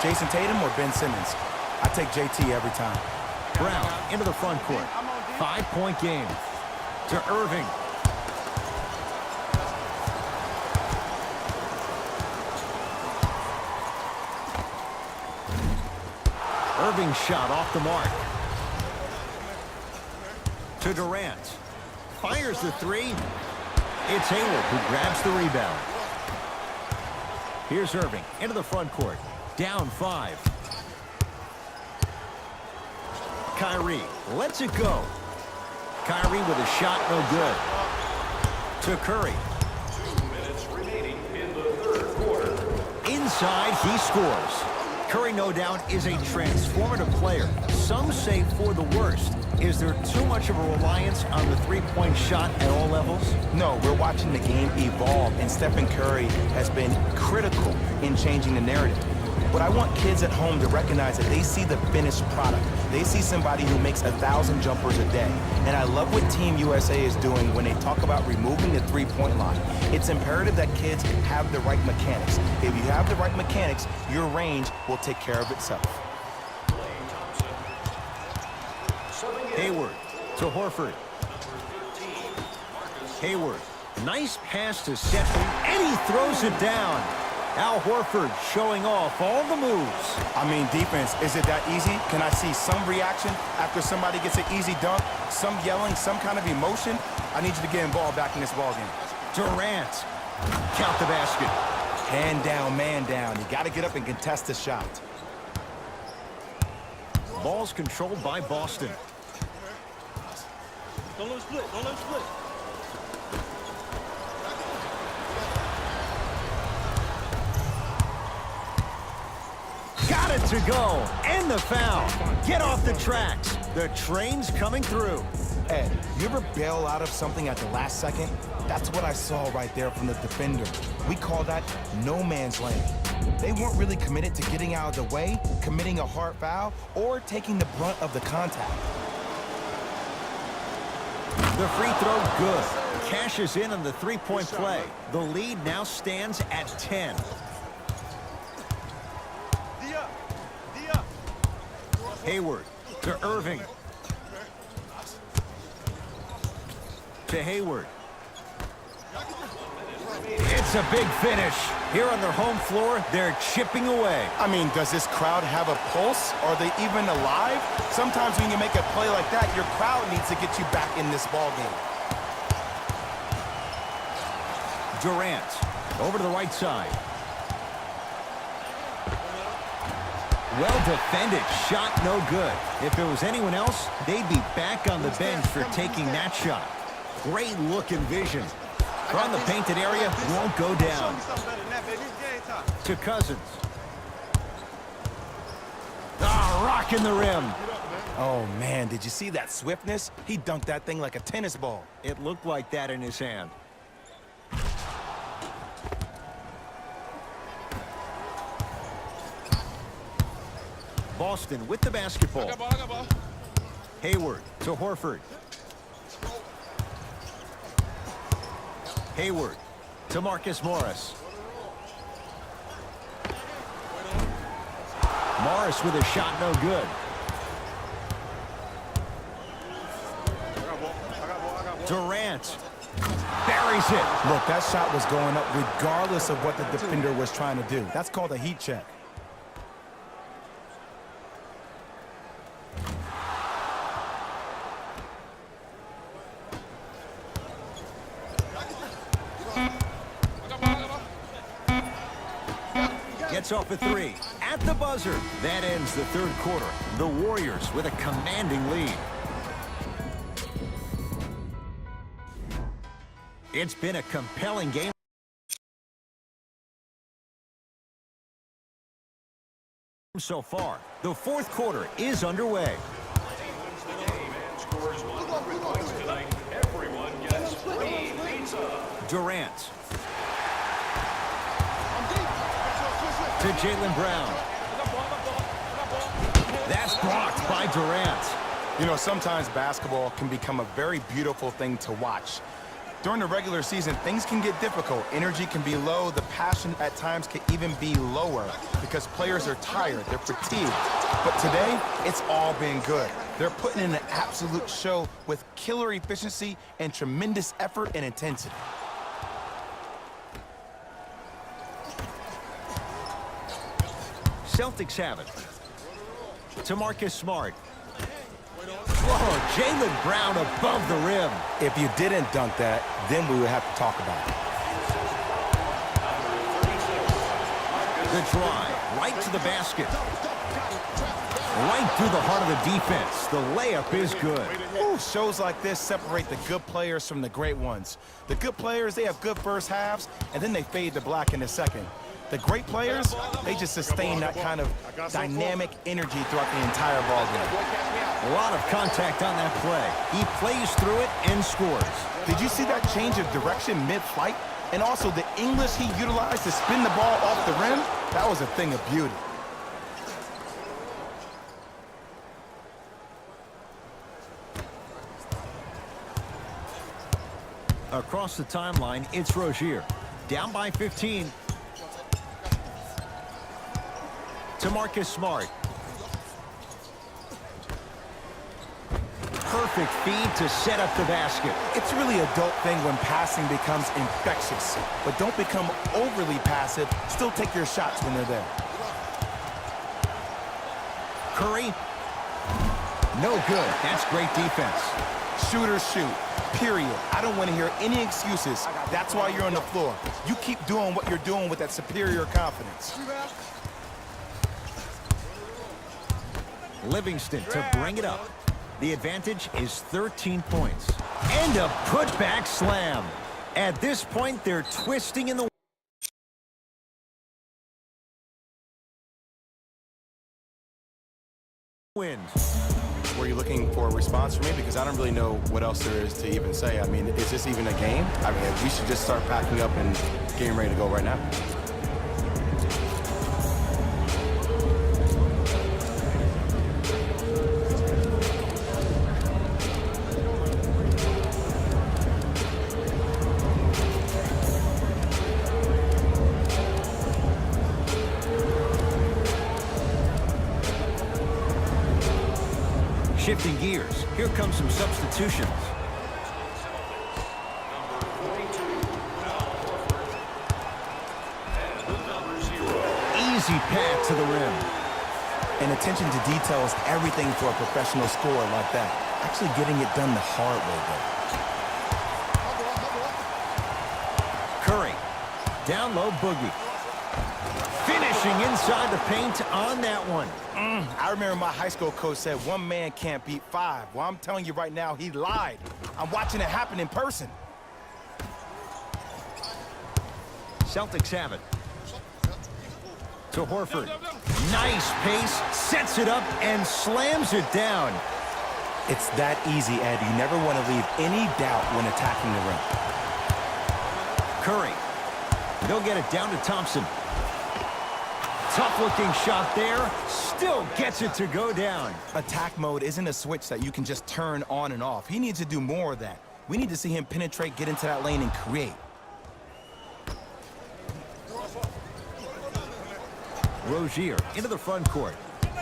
Jason Tatum or Ben Simmons? I take JT every time. Brown into the front court. 5-point game. To Irving. Irving's shot off the mark. To Durant. Fires the three. It's Hayward who grabs the rebound. Here's Irving into the front court. Down 5. Kyrie lets it go. Kyrie with a shot, no good. To Curry. 2 minutes remaining in the third quarter. Inside, he scores. Curry, no doubt, is a transformative player. Some say for the worst. Is there too much of a reliance on the three-point shot at all levels? No, we're watching the game evolve, and Stephen Curry has been critical in changing the narrative. But I want kids at home to recognize that they see the finished product. They see somebody who makes 1,000 jumpers a day. And I love what Team USA is doing when they talk about removing the three-point line. It's imperative that kids have the right mechanics. If you have the right mechanics, your range will take care of itself. Hayward to Horford. Hayward, nice pass to Settle, and he throws it down. Al Horford showing off all the moves. I mean, defense, is it that easy? Can I see some reaction after somebody gets an easy dunk? Some yelling, some kind of emotion? I need you to get involved back in this ballgame. Durant, count the basket. Hand down, man down. You got to get up and contest the shot. Ball's controlled by Boston. Don't let him split. Don't let him split. Got it to go. And the foul. Get off the tracks. The train's coming through. Ed, you ever bail out of something at the last second? That's what I saw right there from the defender. We call that no man's land. They weren't really committed to getting out of the way, committing a hard foul, or taking the brunt of the contact. The free throw good. Cashes in on the three-point play. The lead now stands at 10. Hayward to Irving. To Hayward. It's a big finish. Here on their home floor, they're chipping away. I mean, does this crowd have a pulse? Are they even alive? Sometimes when you make a play like that, your crowd needs to get you back in this ball game. Durant over to the right side. Well defended. Shot no good. If it was anyone else, they'd be back on the bench for taking that shot. Great look and vision. From the painted area, won't go down. To Cousins. Ah, rocking the rim. Oh, man, did you see that swiftness? He dunked that thing like a tennis ball. It looked like that in his hand. Boston with the basketball. Hayward to Horford. Hayward to Marcus Morris. Morris with a shot no good. Durant buries it. Look, that shot was going up regardless of what the defender was trying to do. That's called a heat check. Gets off a three. At the buzzer. That ends the third quarter. The Warriors with a commanding lead. It's been a compelling game so far. The fourth quarter is underway. Durant. To Jaylen Brown. That's blocked by Durant. You know, sometimes basketball can become a very beautiful thing to watch. During the regular season, things can get difficult. Energy can be low. The passion at times can even be lower because players are tired. They're fatigued. But today, it's all been good. They're putting in an absolute show with killer efficiency and tremendous effort and intensity. Celtics have it. To Marcus Smart. Whoa, Jaylen Brown above the rim. If you didn't dunk that, then we would have to talk about it. The drive, right to the basket. Right through the heart of the defense. The layup is good. Ooh, shows like this separate the good players from the great ones. The good players, they have good first halves, and then they fade to black in the second. The great players, they just sustain that kind of dynamic energy throughout the entire ballgame. A lot of contact on that play. He plays through it and scores. Did you see that change of direction mid-flight? And also the English he utilized to spin the ball off the rim? That was a thing of beauty. Across the timeline, it's Rozier. Down by 15. To Marcus Smart. Perfect feed to set up the basket. It's really a dope thing when passing becomes infectious. But don't become overly passive. Still take your shots when they're there. Curry. No good. That's great defense. Shooters shoot. Period. I don't want to hear any excuses. That's why you're on the floor. You keep doing what you're doing with that superior confidence. Livingston to bring it up. The advantage is 13 points. And a putback slam. At this point, they're twisting in the wind. Were you looking for a response from me? Because I don't really know what else there is to even say. I mean, is this even a game? I mean, we should just start packing up and getting ready to go right now. Shifting gears, here comes some substitutions. Easy path to the rim. And attention to detail is everything for a professional scorer like that. Actually getting it done the hard way, though. Curry. Down low, Boogie. Finishing inside the paint on that one. I remember my high school coach said one man can't beat five. Well, I'm telling you right now, he lied. I'm watching it happen in person. Celtics have it. To Horford. Nice pace, sets it up, and slams it down. It's that easy, Ed. You never want to leave any doubt when attacking the rim. Curry. They'll get it down to Thompson. Tough-looking shot there. Still gets it to go down. Attack mode isn't a switch that you can just turn on and off. He needs to do more of that. We need to see him penetrate, get into that lane, and create. Rozier into the front court.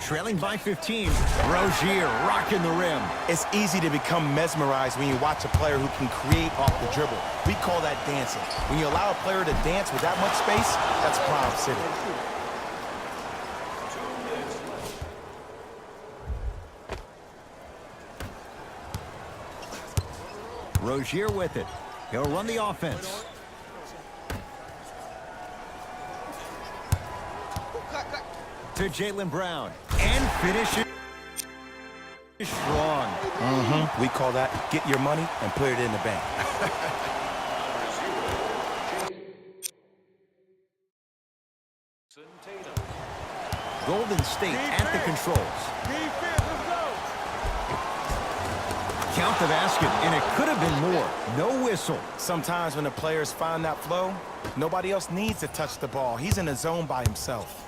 Trailing by 15. Rozier rocking the rim. It's easy to become mesmerized when you watch a player who can create off the dribble. We call that dancing. When you allow a player to dance with that much space, that's Prime City. Rozier with it. He'll run the offense. To Jaylen Brown. And finish it strong. We call that get your money and put it in the bank. Golden State at the controls. Count the basket, and it could have been more. No whistle. Sometimes when the players find that flow, nobody else needs to touch the ball. He's in a zone by himself.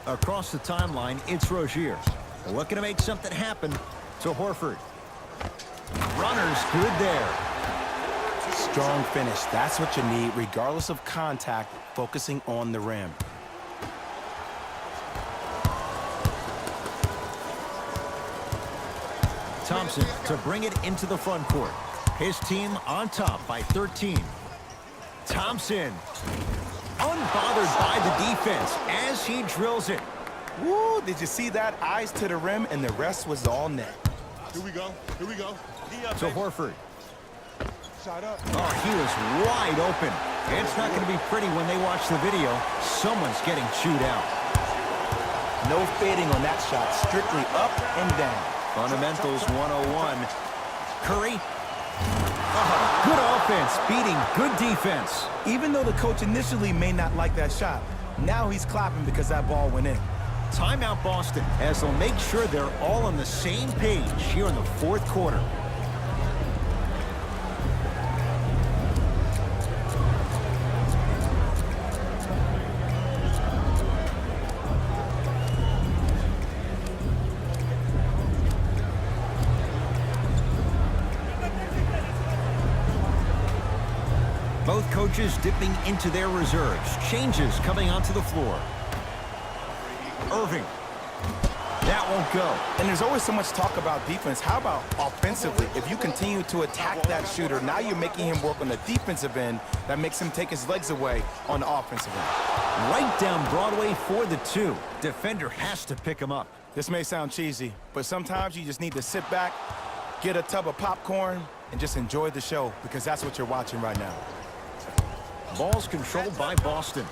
Across the timeline, it's Rozier. Looking to make something happen to Horford. Runner's good there. strong finish. That's what you need, regardless of contact, focusing on the rim. Thompson to bring it into the front court. His team on top by 13. Thompson, unbothered by the defense as he drills it. Woo, did you see that? Eyes to the rim, and the rest was all net. Here we go. Here we go. So Horford. Shot up. Oh, he was wide open. It's not going to be pretty when they watch the video. Someone's getting chewed out. No fading on that shot. Strictly up and down. Fundamentals 101. Curry. Good offense beating good defense. Even though the coach initially may not like that shot, now he's clapping because that ball went in. Timeout Boston as they'll make sure they're all on the same page here in the fourth quarter. Both coaches dipping into their reserves. Changes coming onto the floor. Irving. That won't go. And there's always so much talk about defense. How about offensively? If you continue to attack that shooter, now you're making him work on the defensive end. That makes him take his legs away on the offensive end. Right down Broadway for the two. Defender has to pick him up. This may sound cheesy, but sometimes you just need to sit back, get a tub of popcorn, and just enjoy the show, because that's what you're watching right now. Ball's controlled by Boston.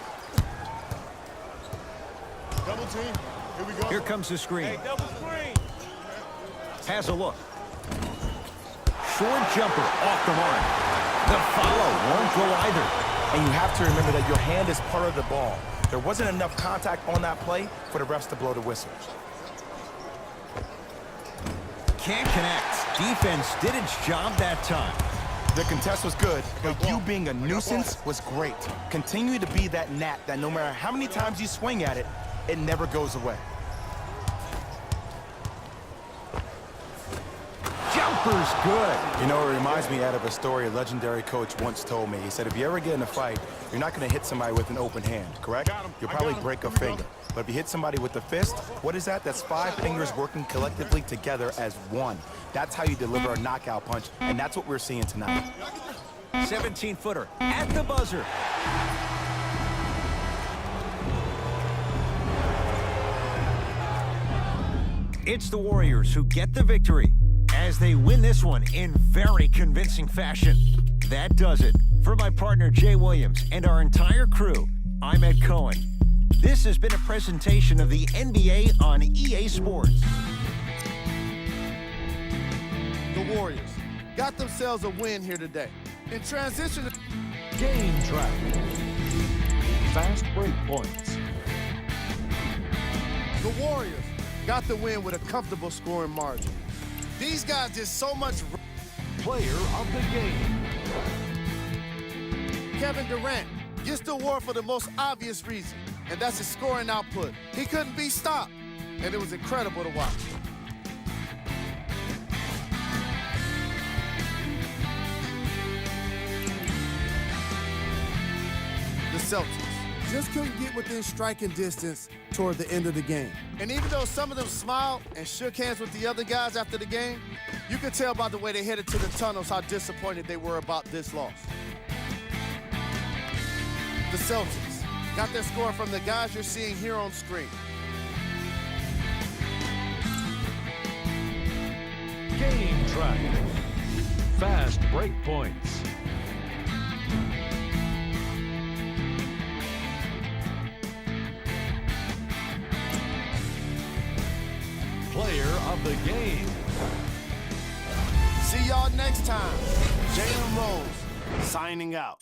Double team. Here we go. Here comes the screen. Hey, double screen. Has a look. Short jumper off the mark. The follow won't go either. And you have to remember that your hand is part of the ball. There wasn't enough contact on that play for the refs to blow the whistle. Can't connect. Defense did its job that time. The contest was good, but you being a nuisance was great. Continue to be that gnat that no matter how many times you swing at it, it never goes away. Jumper's good. You know, it reminds me out of a story a legendary coach once told me. He said, if you ever get in a fight, you're not going to hit somebody with an open hand, correct? You'll probably break a finger. But if you hit somebody with the fist, what is that? That's 5 fingers working collectively together as one. That's how you deliver a knockout punch, and that's what we're seeing tonight. 17-footer at the buzzer. It's the Warriors who get the victory as they win this one in very convincing fashion. That does it. For my partner Jay Williams and our entire crew, I'm Ed Cohen. This has been a presentation of the NBA on EA Sports. The Warriors got themselves a win here today. In transition to Game track. Fast break points. the Warriors got the win with a comfortable scoring margin. These guys did so much. Player of the game. Kevin Durant gets the award for the most obvious reason, and that's his scoring output. He couldn't be stopped, and it was incredible to watch. The Celtics just couldn't get within striking distance toward the end of the game. And even though some of them smiled and shook hands with the other guys after the game, you could tell by the way they headed to the tunnels how disappointed they were about this loss. The Celtics got their score from the guys you're seeing here on screen. Game track. Fast break points. Player of the game. See y'all next time. Jalen Rose signing out.